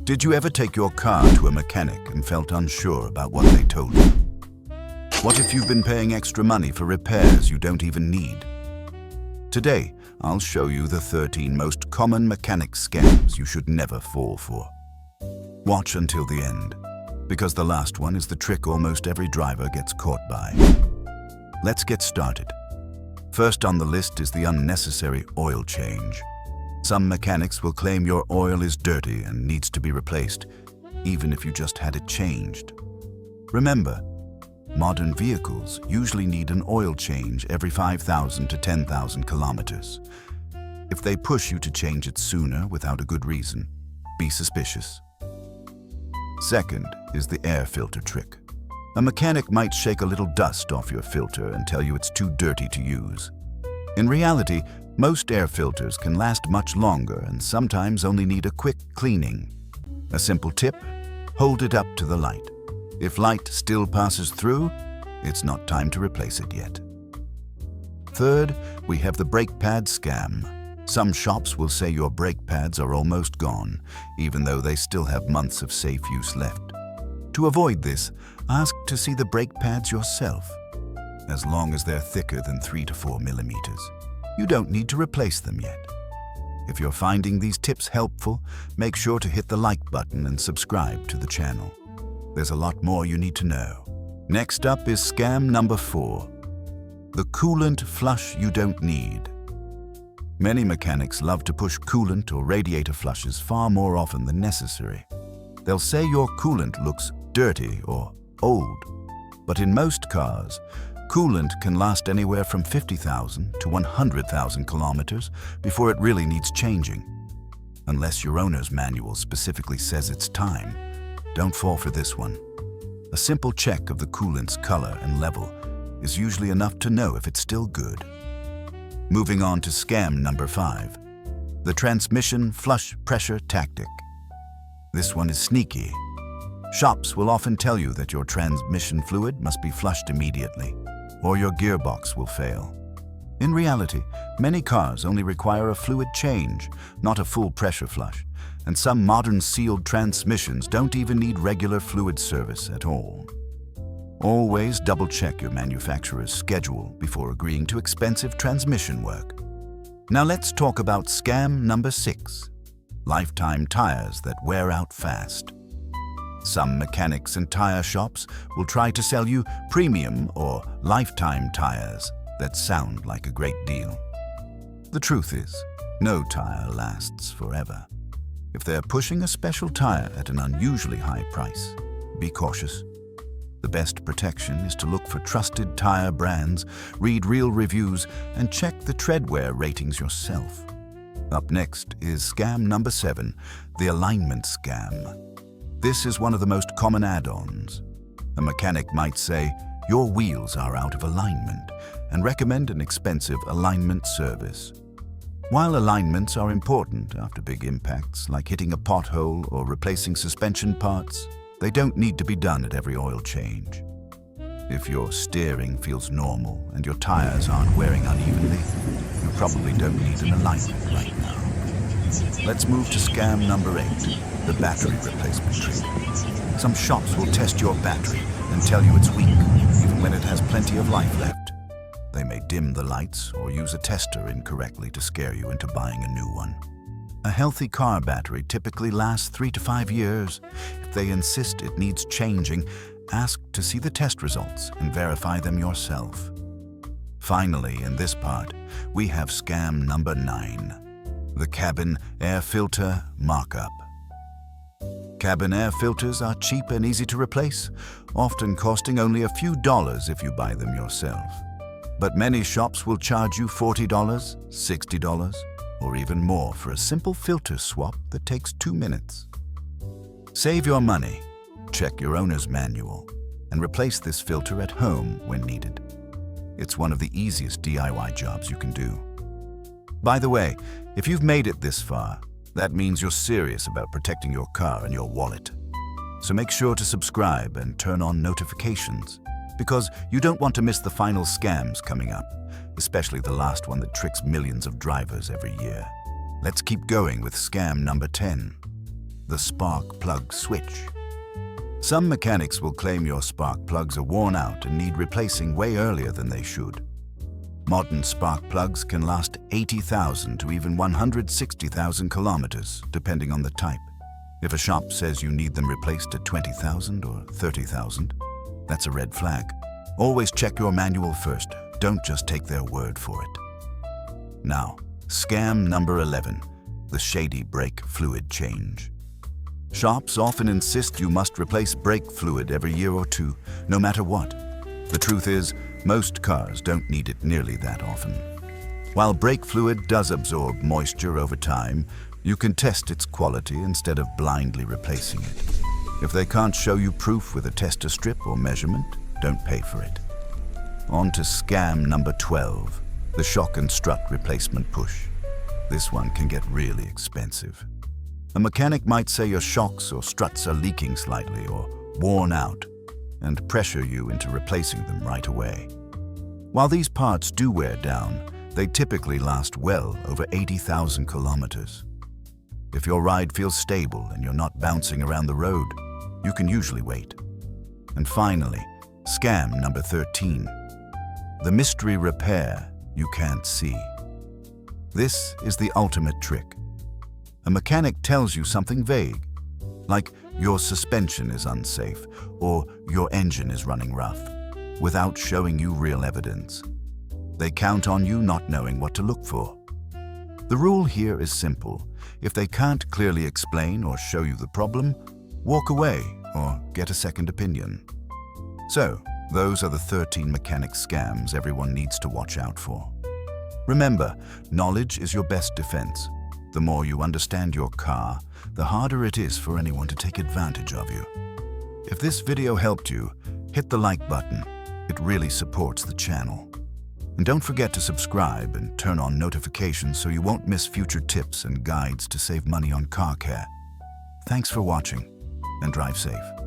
Did you ever take your car to a mechanic and felt unsure about what they told you? What if you've been paying extra money for repairs you don't even need? Today, I'll show you the 13 most common mechanic scams you should never fall for. Watch until the end, because the last one is the trick almost every driver gets caught by. Let's get started. First on the list is the unnecessary oil change. Some mechanics will claim your oil is dirty and needs to be replaced, even if you just had it changed. Remember, modern vehicles usually need an oil change every 5,000 to 10,000 kilometers. If they push you to change it sooner without a good reason, be suspicious. Second is the air filter trick. A mechanic might shake a little dust off your filter and tell you it's too dirty to use. In reality, most air filters can last much longer and sometimes only need a quick cleaning. A simple tip: hold it up to the light. If light still passes through, it's not time to replace it yet. Third, we have the brake pad scam. Some shops will say your brake pads are almost gone, even though they still have months of safe use left. To avoid this, ask to see the brake pads yourself. As long as they're thicker than 3 to 4 millimeters, you don't need to replace them yet. If you're finding these tips helpful, make sure to hit the like button and subscribe to the channel. There's a lot more you need to know. Next up is scam number 4. The coolant flush you don't need. Many mechanics love to push coolant or radiator flushes far more often than necessary. They'll say your coolant looks dirty or old, but in most cars, coolant can last anywhere from 50,000 to 100,000 kilometers before it really needs changing. Unless your owner's manual specifically says it's time, don't fall for this one. A simple check of the coolant's color and level is usually enough to know if it's still good. Moving on to scam number 5, the transmission flush pressure tactic. This one is sneaky. Shops will often tell you that your transmission fluid must be flushed immediately, or your gearbox will fail. In reality, many cars only require a fluid change, not a full pressure flush, and some modern sealed transmissions don't even need regular fluid service at all. Always double-check your manufacturer's schedule before agreeing to expensive transmission work. Now let's talk about scam number 6, lifetime tires that wear out fast. Some mechanics and tire shops will try to sell you premium or lifetime tires that sound like a great deal. The truth is, no tire lasts forever. If they're pushing a special tire at an unusually high price, be cautious. The best protection is to look for trusted tire brands, read real reviews, and check the treadwear ratings yourself. Up next is scam number 7, the alignment scam. This is one of the most common add-ons. A mechanic might say, your wheels are out of alignment, and recommend an expensive alignment service. While alignments are important after big impacts, like hitting a pothole or replacing suspension parts, they don't need to be done at every oil change. If your steering feels normal and your tires aren't wearing unevenly, you probably don't need an alignment right now. Let's move to scam number 8, the battery replacement trick. Some shops will test your battery and tell you it's weak, even when it has plenty of life left. They may dim the lights or use a tester incorrectly to scare you into buying a new one. A healthy car battery typically lasts 3 to 5 years. If they insist it needs changing, ask to see the test results and verify them yourself. Finally, in this part, we have scam number 9, the cabin air filter markup. Cabin air filters are cheap and easy to replace, often costing only a few dollars if you buy them yourself. But many shops will charge you $40, $60, or even more for a simple filter swap that takes 2 minutes. Save your money, check your owner's manual, and replace this filter at home when needed. It's one of the easiest DIY jobs you can do. By the way, if you've made it this far, that means you're serious about protecting your car and your wallet. So make sure to subscribe and turn on notifications, because you don't want to miss the final scams coming up, especially the last one that tricks millions of drivers every year. Let's keep going with scam number 10, the spark plug switch. Some mechanics will claim your spark plugs are worn out and need replacing way earlier than they should. Modern spark plugs can last 80,000 to even 160,000 kilometers, depending on the type. If a shop says you need them replaced at 20,000 or 30,000, that's a red flag. Always check your manual first. Don't just take their word for it. Now, scam number 11, the shady brake fluid change. Shops often insist you must replace brake fluid every year or two, no matter what. The truth is, most cars don't need it nearly that often. While brake fluid does absorb moisture over time, you can test its quality instead of blindly replacing it. If they can't show you proof with a tester strip or measurement, don't pay for it. On to scam number 12, the shock and strut replacement push. This one can get really expensive. A mechanic might say your shocks or struts are leaking slightly or worn out and pressure you into replacing them right away. While these parts do wear down, they typically last well over 80,000 kilometers. If your ride feels stable and you're not bouncing around the road, you can usually wait. And finally, scam number 13, the mystery repair you can't see. This is the ultimate trick. A mechanic tells you something vague, like your suspension is unsafe or your engine is running rough, without showing you real evidence. They count on you not knowing what to look for. The rule here is simple. If they can't clearly explain or show you the problem, walk away or get a second opinion. So, those are the 13 mechanic scams everyone needs to watch out for. Remember, knowledge is your best defense. The more you understand your car, the harder it is for anyone to take advantage of you. If this video helped you, hit the like button. It really supports the channel. And don't forget to subscribe and turn on notifications so you won't miss future tips and guides to save money on car care. Thanks for watching, and drive safe.